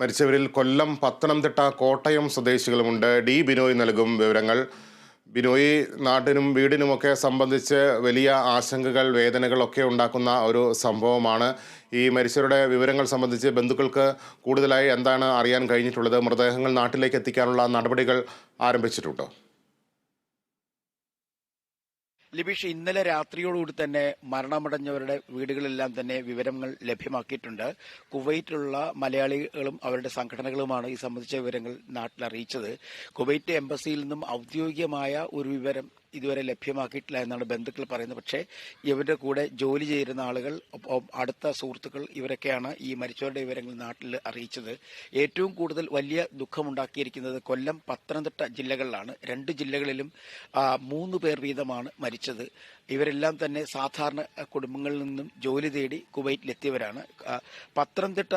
മരിച്ചവരിൽ കൊല്ലം, പത്തനംതിട്ട, കോട്ടയം സ്വദേശികളുമുണ്ട്. ഡി ബിനോയ് നൽകും വിവരങ്ങൾ. ബിനോയ്, നാട്ടിനും വീടിനുമൊക്കെ സംബന്ധിച്ച് വലിയ ആശങ്കകൾ, വേദനകളൊക്കെ ഉണ്ടാക്കുന്ന ഒരു സംഭവമാണ്. ഈ മരിച്ചവരുടെ വിവരങ്ങൾ സംബന്ധിച്ച് ബന്ധുക്കൾക്ക് കൂടുതലായി എന്താണ് അറിയാൻ കഴിഞ്ഞിട്ടുള്ളത്? മൃതദേഹങ്ങൾ നാട്ടിലേക്ക് എത്തിക്കാനുള്ള നടപടികൾ ആരംഭിച്ചിട്ടുണ്ടോ? ലിബീഷ്, ഇന്നലെ രാത്രിയോടുകൂടി തന്നെ മരണമടഞ്ഞവരുടെ വീടുകളെല്ലാം തന്നെ വിവരങ്ങൾ ലഭ്യമാക്കിയിട്ടുണ്ട്. കുവൈറ്റിലുള്ള മലയാളികളും അവരുടെ സംഘടനകളുമാണ് ഈ സംബന്ധിച്ച വിവരങ്ങൾ നാട്ടിൽ അറിയിച്ചത്. കുവൈറ്റ് എംബസിയിൽ നിന്നും ഔദ്യോഗികമായ ഒരു വിവരം ഇതുവരെ ലഭ്യമാക്കിയിട്ടില്ല എന്നാണ് ബന്ധുക്കൾ പറയുന്നത്. പക്ഷേ ഇവരുടെ കൂടെ ജോലി ചെയ്യുന്ന ആളുകൾ, ഒപ്പം അടുത്ത സുഹൃത്തുക്കൾ, ഇവരൊക്കെയാണ് ഈ മരിച്ചവരുടെ വിവരങ്ങൾ നാട്ടിൽ അറിയിച്ചത്. ഏറ്റവും കൂടുതൽ വലിയ ദുഃഖമുണ്ടാക്കിയിരിക്കുന്നത് കൊല്ലം, പത്തനംതിട്ട ജില്ലകളിലാണ്. 2 ജില്ലകളിലും 3 പേർ വീതമാണ് മരിച്ചത്. ഇവരെല്ലാം തന്നെ സാധാരണ കുടുംബങ്ങളിൽ നിന്നും ജോലി തേടി കുവൈറ്റിലെത്തിയവരാണ്. പത്തനംതിട്ട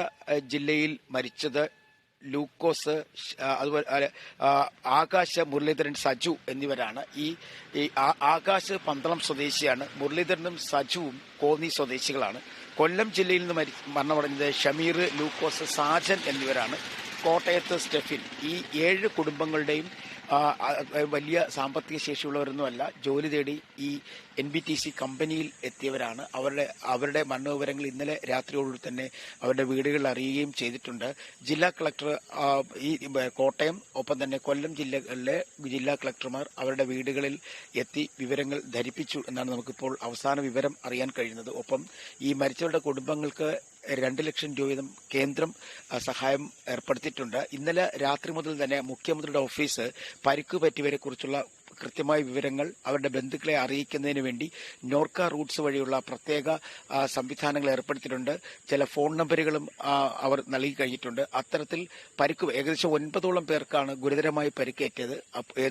ജില്ലയിൽ മരിച്ചത് ലൂക്കോസ്, അതുപോലെ ആകാശ്, മുരളീധരൻ, സജു എന്നിവരാണ്. ഈ ആകാശ് പന്തളം സ്വദേശിയാണ്. മുരളീധരനും സജുവും കോന്നി സ്വദേശികളാണ്. കൊല്ലം ജില്ലയിൽ നിന്ന് മരണമടഞ്ഞത് ഷമീർ, ലൂക്കോസ്, സാജൻ എന്നിവരാണ്. കോട്ടയത്ത് സ്റ്റെഫിൻ. ഈ 7 കുടുംബങ്ങളുടെയും വലിയ സാമ്പത്തിക ശേഷിയുള്ളവരൊന്നുമല്ല. ജോലി തേടി ഈ NBTC കമ്പനിയിൽ എത്തിയവരാണ്. അവരുടെ മരണവിവരങ്ങൾ ഇന്നലെ രാത്രിയോടുകൂടി തന്നെ അവരുടെ വീടുകളിൽ അറിയുകയും ചെയ്തിട്ടുണ്ട്. ജില്ലാ കളക്ടർ ഈ കോട്ടയം, ഒപ്പം തന്നെ കൊല്ലം ജില്ലകളിലെ ജില്ലാ കളക്ടർമാർ അവരുടെ വീടുകളിൽ എത്തി വിവരങ്ങൾ ധരിപ്പിച്ചു എന്നാണ് നമുക്കിപ്പോൾ അവസാന വിവരം അറിയാൻ കഴിയുന്നത്. ഒപ്പം ഈ മരിച്ചവരുടെ കുടുംബങ്ങൾക്ക് 2 ലക്ഷം രൂപ വീതം കേന്ദ്രം സഹായം ഏർപ്പെടുത്തിയിട്ടുണ്ട്. ഇന്നലെ രാത്രി മുതൽ തന്നെ മുഖ്യമന്ത്രിയുടെ ഓഫീസ് പരിക്ക് പറ്റിയവരെ കുറിച്ചുള്ള കൃത്യമായ വിവരങ്ങൾ അവരുടെ ബന്ധുക്കളെ അറിയിക്കുന്നതിന് വേണ്ടി നോർക്ക റൂട്ട്സ് വഴിയുള്ള പ്രത്യേക സംവിധാനങ്ങൾ ഏർപ്പെടുത്തിയിട്ടുണ്ട്. ചില ഫോൺ നമ്പറുകളും അവർ നൽകി കഴിഞ്ഞിട്ടുണ്ട്. അത്തരത്തിൽ ഏകദേശം 9ഓളം പേർക്കാണ് ഗുരുതരമായി പരിക്കേറ്റത്.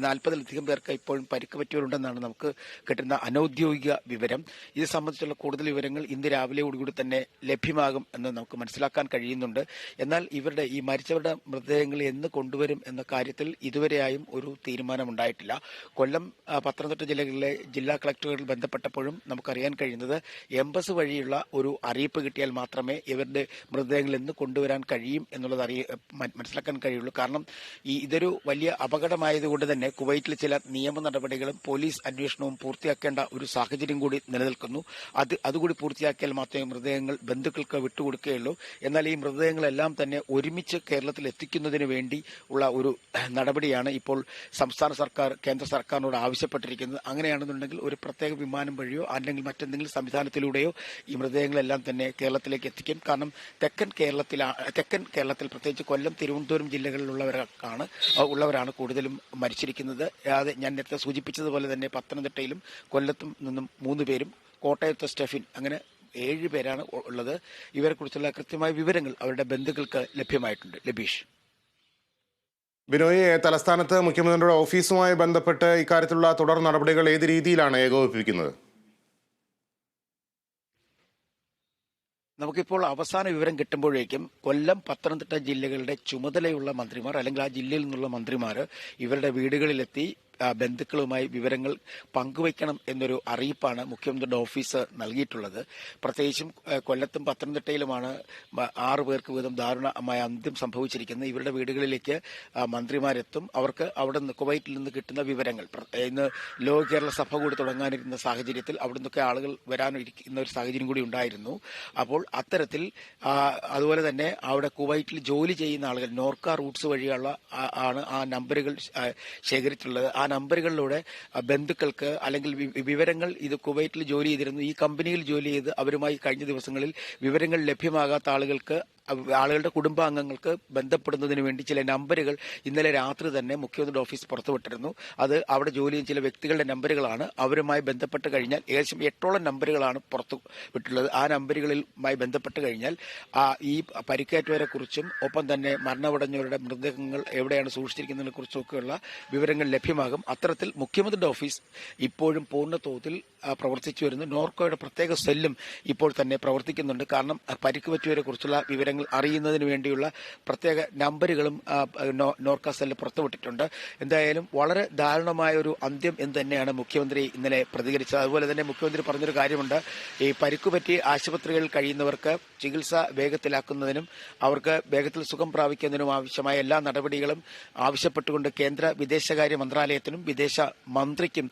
40-ലധികം പേർക്ക് ഇപ്പോഴും പരിക്ക് പറ്റിയവരുണ്ടെന്നാണ് നമുക്ക് കിട്ടുന്ന അനൌദ്യോഗിക വിവരം. ഇത് സംബന്ധിച്ചുള്ള കൂടുതൽ വിവരങ്ങൾ ഇന്ന് രാവിലെയോടുകൂടി തന്നെ ലഭ്യമാകും എന്ന് നമുക്ക് മനസ്സിലാക്കാൻ കഴിയുന്നുണ്ട്. എന്നാൽ ഇവരുടെ ഈ മരിച്ചവരുടെ മൃതദേഹങ്ങൾ എന്ന് കൊണ്ടുവരും എന്ന കാര്യത്തിൽ ഇതുവരെയായും ഒരു തീരുമാനമുണ്ടായിട്ടില്ല. കൊല്ലം, പത്തനംതിട്ട ജില്ലകളിലെ ജില്ലാ കളക്ടറുകൾ ബന്ധപ്പെട്ടപ്പോഴും നമുക്കറിയാൻ കഴിയുന്നത് എംബസി വഴിയുള്ള ഒരു അറിയിപ്പ് കിട്ടിയാൽ മാത്രമേ ഇവരുടെ മൃതദേഹങ്ങൾ എന്ന് കൊണ്ടുവരാൻ കഴിയും എന്നുള്ളത് മനസ്സിലാക്കാൻ കഴിയുള്ളൂ. കാരണം ഇതൊരു വലിയ അപകടമായതുകൊണ്ട് തന്നെ കുവൈറ്റിൽ ചില നിയമ നടപടികളും പോലീസ് അന്വേഷണവും പൂർത്തിയാക്കേണ്ട ഒരു സാഹചര്യം കൂടി നിലനിൽക്കുന്നു. അതുകൂടി പൂർത്തിയാക്കിയാൽ മാത്രമേ മൃതദേഹങ്ങൾ ബന്ധുക്കൾക്ക് വിട്ടുകൊടുക്കുകയുള്ളൂ. എന്നാൽ ഈ മൃതദേഹങ്ങളെല്ലാം തന്നെ ഒരുമിച്ച് കേരളത്തിൽ എത്തിക്കുന്നതിന് വേണ്ടി ഉള്ള ഒരു നടപടിയാണ് ഇപ്പോൾ സംസ്ഥാന സർക്കാർ കേന്ദ്ര സർക്കാരിനോട് ആവശ്യപ്പെട്ടിരിക്കുന്നത്. അങ്ങനെയാണെന്നുണ്ടെങ്കിൽ ഒരു പ്രത്യേക വിമാനം വഴിയോ അല്ലെങ്കിൽ മറ്റെന്തെങ്കിലും സംവിധാനത്തിലൂടെയോ ഈ മൃതദേഹങ്ങളെല്ലാം തന്നെ കേരളത്തിലേക്ക് എത്തിക്കും. കാരണം തെക്കൻ കേരളത്തിൽ പ്രത്യേകിച്ച് കൊല്ലം, തിരുവനന്തപുരം ജില്ലകളിലുള്ളവരാണ് കൂടുതലും മരിച്ചിരിക്കുന്നത്. ഞാൻ നേരത്തെ സൂചിപ്പിച്ചതുപോലെ തന്നെ പത്തനംതിട്ടയിലും കൊല്ലത്തും നിന്നും 3 പേരും, കോട്ടയത്ത് സ്റ്റെഫിൻ, അങ്ങനെ 7 പേരാണ് ഉള്ളത്. ഇവരെക്കുറിച്ചുള്ള കൃത്യമായ വിവരങ്ങൾ അവരുടെ ബന്ധുക്കൾക്ക് ലഭ്യമായിട്ടുണ്ട്. ലബീഷ്. ബിനോയ്, തലസ്ഥാനത്ത് മുഖ്യമന്ത്രിയുടെ ഓഫീസുമായി ബന്ധപ്പെട്ട് ഇക്കാര്യത്തിലുള്ള തുടർ നടപടികൾ ഏത് രീതിയിലാണ് ഏകോപിപ്പിക്കുന്നത്? നമുക്കിപ്പോൾ അവസാന വിവരം കിട്ടുമ്പോഴേക്കും കൊല്ലം, പത്തനംതിട്ട ജില്ലകളുടെ ചുമതലയുള്ള മന്ത്രിമാർ, അല്ലെങ്കിൽ ആ ജില്ലയിൽ നിന്നുള്ള മന്ത്രിമാർ ഇവരുടെ വീടുകളിലെത്തി ബന്ധുക്കളുമായി വിവരങ്ങൾ പങ്കുവയ്ക്കണം എന്നൊരു അറിയിപ്പാണ് മുഖ്യമന്ത്രിയുടെ ഓഫീസ് നൽകിയിട്ടുള്ളത്. പ്രത്യേകിച്ചും കൊല്ലത്തും പത്തനംതിട്ടയിലുമാണ് 6 പേർക്ക് വീതം ദാരുണമായ അന്ത്യം സംഭവിച്ചിരിക്കുന്നത്. ഇവരുടെ വീടുകളിലേക്ക് മന്ത്രിമാരെത്തും. അവർക്ക് അവിടെ നിന്ന് കുവൈറ്റിൽ നിന്ന് കിട്ടുന്ന വിവരങ്ങൾ, ഇന്ന് ലോക കേരള സഭ കൂടി തുടങ്ങാനിരുന്ന സാഹചര്യത്തിൽ അവിടെ നിന്നൊക്കെ ആളുകൾ വരാനിരിക്കുന്ന ഒരു സാഹചര്യം കൂടി ഉണ്ടായിരുന്നു. അപ്പോൾ അത്തരത്തിൽ അതുപോലെ തന്നെ അവിടെ കുവൈറ്റിൽ ജോലി ചെയ്യുന്ന ആളുകൾ നോർക്ക റൂട്ട്സ് വഴിയുള്ള ആണ് ആ നമ്പറുകൾ ശേഖരിച്ചിട്ടുള്ളത്. ആ നമ്പറുകളിലൂടെ ബന്ധുക്കൾക്ക് അല്ലെങ്കിൽ വിവരങ്ങൾ, ഇത് കുവൈറ്റിൽ ജോലി ചെയ്തിരുന്നു, ഈ കമ്പനിയിൽ ജോലി ചെയ്ത് അവരുമായി കഴിഞ്ഞ ദിവസങ്ങളിൽ വിവരങ്ങൾ ലഭ്യമാകാത്ത ആളുകളുടെ കുടുംബാംഗങ്ങൾക്ക് ബന്ധപ്പെടുന്നതിന് വേണ്ടി ചില നമ്പറുകൾ ഇന്നലെ രാത്രി തന്നെ മുഖ്യമന്ത്രിയുടെ ഓഫീസ് പുറത്തുവിട്ടിരുന്നു. അത് അവിടെ ജോലി ചെയ്യുന്ന ചില വ്യക്തികളുടെ നമ്പറുകളാണ്. അവരുമായി ബന്ധപ്പെട്ട് കഴിഞ്ഞാൽ ഏകദേശം 8ഓളം നമ്പറുകളാണ് പുറത്തു വിട്ടുള്ളത്. ആ നമ്പറുകളുമായി ബന്ധപ്പെട്ട് കഴിഞ്ഞാൽ ഈ പരിക്കേറ്റവരെ കുറിച്ചും ഒപ്പം തന്നെ മരണമടഞ്ഞവരുടെ മൃതദേഹങ്ങൾ എവിടെയാണ് സൂക്ഷിച്ചിരിക്കുന്നതിനെ കുറിച്ചൊക്കെയുള്ള വിവരങ്ങൾ ലഭ്യമാകും. അത്തരത്തിൽ മുഖ്യമന്ത്രിയുടെ ഓഫീസ് ഇപ്പോഴും പൂർണ്ണ തോതിൽ പ്രവർത്തിച്ചു വരുന്നു. നോർക്കോയുടെ പ്രത്യേക സെല്ലും ഇപ്പോൾ തന്നെ പ്രവർത്തിക്കുന്നുണ്ട്. കാരണം പരിക്ക് പറ്റിയവരെ കുറിച്ചുള്ള വിവരങ്ങൾ വിവരങ്ങൾ അറിയുന്നതിന് വേണ്ടിയുള്ള പ്രത്യേക നമ്പറുകളും നോർക്ക സെല്ല് പുറത്തുവിട്ടിട്ടുണ്ട്. എന്തായാലും വളരെ ദാരുണമായ ഒരു അന്ത്യം എന്ന് തന്നെയാണ് മുഖ്യമന്ത്രി ഇന്നലെ പ്രതികരിച്ചത്. അതുപോലെ തന്നെ മുഖ്യമന്ത്രി പറഞ്ഞൊരു കാര്യമുണ്ട്, ഈ പരിക്കുപറ്റി ആശുപത്രികളിൽ കഴിയുന്നവർക്ക് ചികിത്സ വേഗത്തിലാക്കുന്നതിനും അവർക്ക് വേഗത്തിൽ സുഖം പ്രാപിക്കുന്നതിനും ആവശ്യമായ എല്ലാ നടപടികളും ആവശ്യപ്പെട്ടുകൊണ്ട് കേന്ദ്ര വിദേശകാര്യ മന്ത്രാലയത്തിനും വിദേശ മന്ത്രിക്കും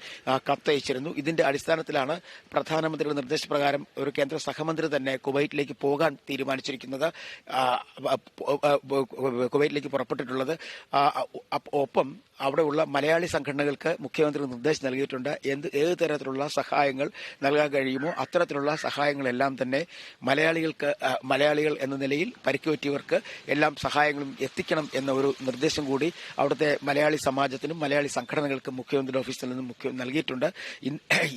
കത്തയച്ചിരുന്നു. ഇതിന്റെ അടിസ്ഥാനത്തിലാണ് പ്രധാനമന്ത്രിയുടെ നിർദ്ദേശപ്രകാരം ഒരു കേന്ദ്ര സഹമന്ത്രി തന്നെ കുവൈറ്റിലേക്ക് പോകാൻ തീരുമാനിച്ചിരിക്കുന്നത്, കുവൈറ്റിലേക്ക് പുറപ്പെട്ടിട്ടുള്ളത്. ഒപ്പം അവിടെയുള്ള മലയാളി സംഘടനകൾക്ക് മുഖ്യമന്ത്രി നിർദ്ദേശം നൽകിയിട്ടുണ്ട്. ഏത് തരത്തിലുള്ള സഹായങ്ങൾ നൽകാൻ കഴിയുമോ അത്തരത്തിലുള്ള സഹായങ്ങളെല്ലാം തന്നെ മലയാളികൾ എന്ന നിലയിൽ പരിക്കുപറ്റിയവർക്ക് എല്ലാം സഹായങ്ങളും എത്തിക്കണം എന്ന ഒരു നിർദ്ദേശം കൂടി അവിടുത്തെ മലയാളി സമാജത്തിനും മലയാളി സംഘടനകൾക്കും മുഖ്യമന്ത്രിയുടെ ഓഫീസിൽ നിന്നും നൽകിയിട്ടുണ്ട്.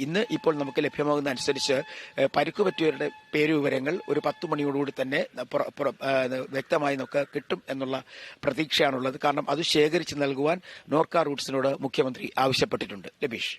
ഇന്ന് ഇപ്പോൾ നമുക്ക് ലഭ്യമാകുന്ന അനുസരിച്ച് പരിക്കുപറ്റിയവരുടെ പേരുവിവരങ്ങൾ ഒരു 10 മണിയോടുകൂടി തന്നെ വ്യക്തമായി നമുക്ക് കിട്ടും എന്നുള്ള പ്രതീക്ഷയാണുള്ളത്. കാരണം അത് ശേഖരിച്ച് നൽകുവാൻ നോർക്ക റൂട്ട്സിനോട് മുഖ്യമന്ത്രി ആവശ്യപ്പെട്ടിട്ടുണ്ട്. ലബീഷ്.